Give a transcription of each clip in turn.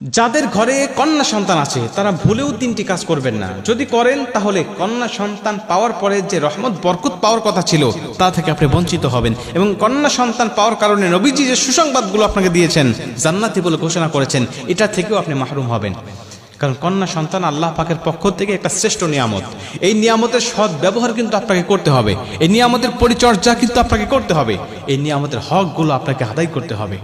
যাদের ঘরে কন্যা সন্তান আছে তারা ভুলেও তিনটি কাজ করবেন না। যদি করেন তাহলে কন্যা সন্তান পাওয়ার পরে যে রহমত বরকত পাওয়ার কথা ছিল তা থেকে আপনি বঞ্চিত হবেন, এবং কন্যা সন্তান পাওয়ার কারণে নবীজি যে সুসংবাদগুলো আপনাকে দিয়েছেন, জান্নাতি বলে ঘোষণা করেছেন, এটা থেকেও আপনি মাহরুম হবেন। কারণ কন্যা সন্তান আল্লাহ পাকের পক্ষ থেকে একটা শ্রেষ্ঠ নিয়ামত। এই নিয়ামতের সৎ ব্যবহার কিন্তু আপনাকে করতে হবে, এই নিয়ামতের পরিচর্যা কিন্তু আপনাকে করতে হবে, এই নিয়ামতের হকগুলো আপনাকে আদায় করতে হবে।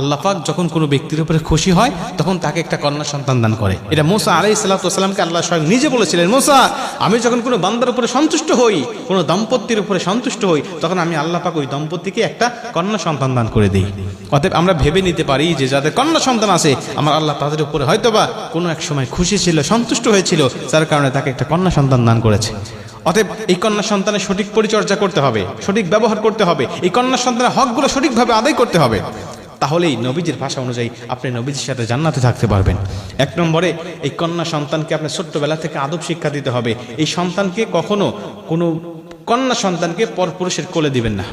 আল্লাহ পাক যখন কোনো ব্যক্তির উপরে খুশি হয় তখন তাকে একটা কন্যা সন্তান দান করে। এটা মুসা আলাইহিস সালামকে আল্লাহ স্বয়ং নিজে বলেছিলেন, মুসা, আমি যখন কোনো বান্দার উপরে সন্তুষ্ট হই, কোনো দম্পতির উপরে সন্তুষ্ট হই, তখন আমি আল্লাহ পাক ওই দম্পতিকে একটা কন্যা সন্তান দান করে দিই। অতএব আমরা ভেবে নিতে পারি যে যাদের কন্যা সন্তান আছে, আমার আল্লাহ তাদের উপরে হয়তোবা কোনো এক সময় খুশি ছিল, সন্তুষ্ট হয়েছিল, যার কারণে তাকে একটা কন্যা সন্তান দান করেছে। অতএব এই কন্যা সন্তানের সঠিক পরিচর্যা করতে হবে, সঠিক ব্যবহার করতে হবে, এই কন্যা সন্তানের হকগুলো সঠিকভাবে আদায় করতে হবে। তাহলেই নবীজির ভাষা অনুযায়ী আপনি নবীজির সাথে জান্নাতে থাকতে পারবেন। এক নম্বরে, এই কন্যা সন্তানকে আপনি ছোট্টবেলা থেকে আদব শিক্ষা দিতে হবে। এই সন্তানকে কখনো কোনো কন্যা সন্তানকে পরপুরুষের কোলে দিবেন না,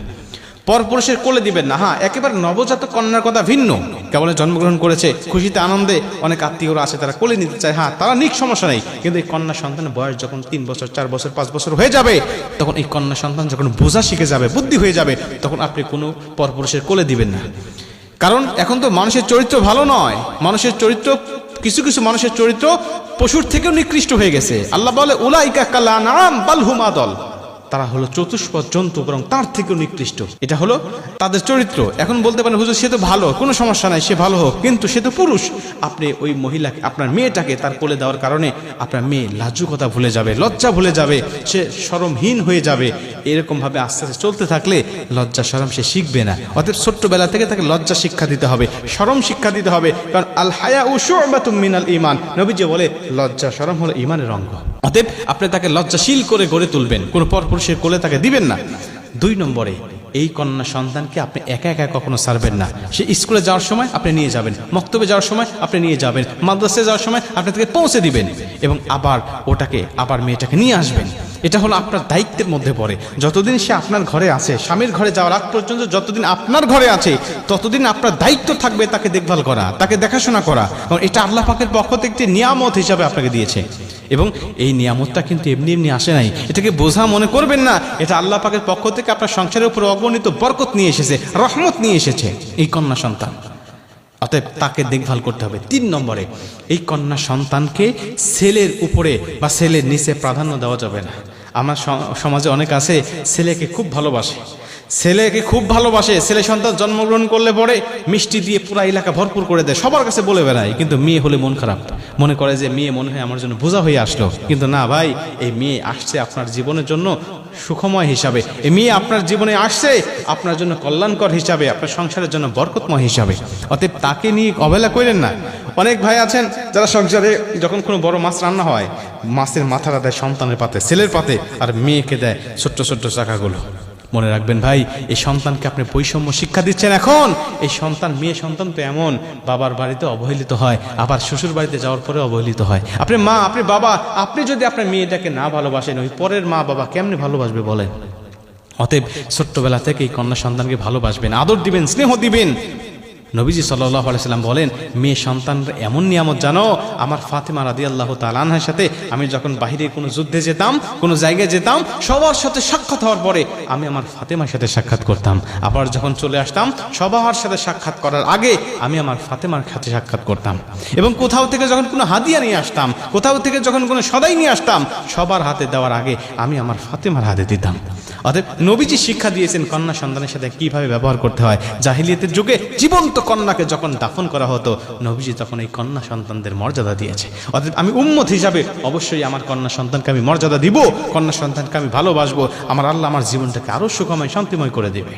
পরপুরুষের কোলে দিবেন না। হ্যাঁ, একেবারে নবজাত কন্যার কথা ভিন্ন, কেবল জন্মগ্রহণ করেছে, খুশিতে আনন্দে অনেক আত্মীয়রা আছে, তারা কোলে নিতে চায়, হ্যাঁ তারা নিক, সমস্যা নেই। কিন্তু এই কন্যা সন্তানের বয়স যখন 3 বছর, 4 বছর, 5 বছর হয়ে যাবে, তখন এই কন্যা সন্তান যখন বোঝা শিখে যাবে, বুদ্ধি হয়ে যাবে, তখন আপনি কোনো পরপুরুষের কোলে দিবেন না। কারণ এখন তো মানুষের চরিত্র ভালো নয়, মানুষের চরিত্র, কিছু কিছু মানুষের চরিত্র পশুর থেকেও নিকৃষ্ট হয়ে গেছে। আল্লাহ বলে, উলাইকা কাল আনআম বাল হুম আদল, তারা হলো চতুষ্পদ জন্তু, বরং তার থেকেও নিকৃষ্ট। এটা হলো তাদের চরিত্র। এখন বলতে পারেন, হুজুর সে তো ভালো, কোনো সমস্যা নাই, সে ভালো হোক, কিন্তু সে তো পুরুষ। আপনি ওই মহিলাকে, আপনার মেয়েটাকে তার কোলে দেওয়ার কারণে আপনার মেয়ে লাজুকতা ভুলে যাবে, লজ্জা ভুলে যাবে, সে শরমহীন হয়ে যাবে। এরকমভাবে আস্তে আস্তে চলতে থাকলে লজ্জা শরম সে শিখবে না। অতএব ছোট্টবেলা থেকে তাকে লজ্জা শিক্ষা দিতে হবে, শরম শিক্ষা দিতে হবে। কারণ আল হায়াউ শু'বাতুম মিনাল ঈমান, নবীজি বলে লজ্জা শরম হলো ঈমানের অঙ্গ। অতএব আপনি তাকে লজ্জাশীল করে গড়ে তুলবেন, কোনো পরপুরুষের কোলে তাকে দিবেন না। 2 নম্বরে, এই কন্যা সন্তানকে আপনি একা একা কখনো ছাড়বেন না। সে স্কুলে যাওয়ার সময় আপনি নিয়ে যাবেন, মক্তবে যাওয়ার সময় আপনি নিয়ে যাবেন, মাদ্রাসায় যাওয়ার সময় আপনি তাকে পৌঁছে দিবেন, এবং আবার মেয়েটাকে নিয়ে আসবেন। এটা হলো আপনার দায়িত্বের মধ্যে পড়ে। যতদিন সে আপনার ঘরে আছে, স্বামীর ঘরে যাওয়ার আগ পর্যন্ত যতদিন আপনার ঘরে আছে, ততদিন আপনার দায়িত্ব থাকবে তাকে দেখভাল করা, তাকে দেখাশোনা করা। কারণ এটা আল্লাহ পাকের পক্ষ থেকে একটি নিয়ামত হিসাবে আপনাকে দিয়েছে, এবং এই নিয়ামতটা কিন্তু এমনি এমনি আসে নাই। এটাকে বোঝা মনে করবেন না, এটা আল্লাহ পাকের পক্ষ থেকে আপনার সংসারের উপর অগণিত বরকত নিয়ে এসেছে, রহমত নিয়ে এসেছে এই কন্যা সন্তান। অতএব তাকে দেখভাল করতে হবে। 3 নম্বরে, এই কন্যা সন্তানকে ছেলের উপরে বা ছেলের নিচে প্রাধান্য দেওয়া যাবে না। আমার সমাজে অনেক আছে, ছেলেকে খুব ভালোবাসে, ছেলে সন্তান জন্মগ্রহণ করলে পরে মিষ্টি দিয়ে পুরা এলাকা ভরপুর করে দেয়, সবার কাছে বলে বেড়ায়। কিন্তু মেয়ে হলে মন খারাপ, মনে করে যে মেয়ে মনে হয় আমার জন্য বোঝা হয়ে আসলো। কিন্তু না ভাই, এই মেয়ে আসছে আপনার জীবনের জন্য সুখময় হিসাবে, এই মেয়ে আপনার জীবনে আসছে আপনার জন্য কল্যাণকর হিসাবে, আপনার সংসারের জন্য বরকতময় হিসাবে। অতএব তাকে নিয়ে অবহেলা করেন না। অনেক ভাই আছেন যারা সংসারে যখন কোনো বড় মাছ রান্না হয়, মাছের মাথাটা দেয় সন্তানের পাতে, ছেলের পাতে, আর মেয়েকে দেয় ছোট্ট ছোট্ট চাকাগুলো। মনে রাখবেন ভাই, এই সন্তানকে আপনি বৈষম্য শিক্ষা দিচ্ছেন। এখন এই সন্তান, মেয়ে সন্তান তো এমন, বাবার বাড়িতে অবহেলিত হয়, আবার শ্বশুর বাড়িতে যাওয়ার পরে অবহেলিত হয়। আপনি মা, আপনি বাবা, আপনি যদি আপনার মেয়েটাকে না ভালোবাসেন, ওই পরের মা বাবা কেমনে ভালোবাসবে বলেন? অতএব ছোট্টবেলা থেকে এই কন্যা সন্তানকে ভালোবাসবেন, আদর দিবেন, স্নেহ দিবেন। নবীজি সাল্লাল্লাহু আলাইহি সাল্লাম বলেন, মেয়ে সন্তানরা এমন নিয়ামত, জানো, আমার ফাতেমা রাদিয়াল্লাহু তাআলা আনহার সাথে আমি যখন বাইরে কোনো যুদ্ধে যেতাম, কোনো জায়গায় যেতাম, সবার সাথে সাক্ষাৎ হওয়ার পরে আমি আমার ফাতেমার সাথে সাক্ষাৎ করতাম। আবার যখন চলে আসতাম, সবার সাথে সাক্ষাৎ করার আগে আমি আমার ফাতেমার সাথে সাক্ষাৎ করতাম। এবং কোথাও থেকে যখন কোনো হাদিয়া নিয়ে আসতাম, কোথাও থেকে যখন কোনো সদাই নিয়ে আসতাম, সবার হাতে দেওয়ার আগে আমি আমার ফাতেমার হাতে দিতাম। অতএব নবীজি শিক্ষা দিয়েছেন কন্যা সন্তানের সাথে কিভাবে ব্যবহার করতে হয়। জাহিলিয়াতের যুগে জীবন্ত কন্যাকে যখন দাফন করা হতো, নবীজি তখন এই কন্যা সন্তানদের মর্যাদা দিয়েছে। অতএব আমি উম্মত হিসাবে অবশ্যই আমার কন্যা সন্তানকে আমি মর্যাদা দিব, কন্যা সন্তানকে আমি ভালোবাসবো। আমার আল্লাহ আমার জীবনটাকে আরো সুখময়, শান্তিময় করে দেবে।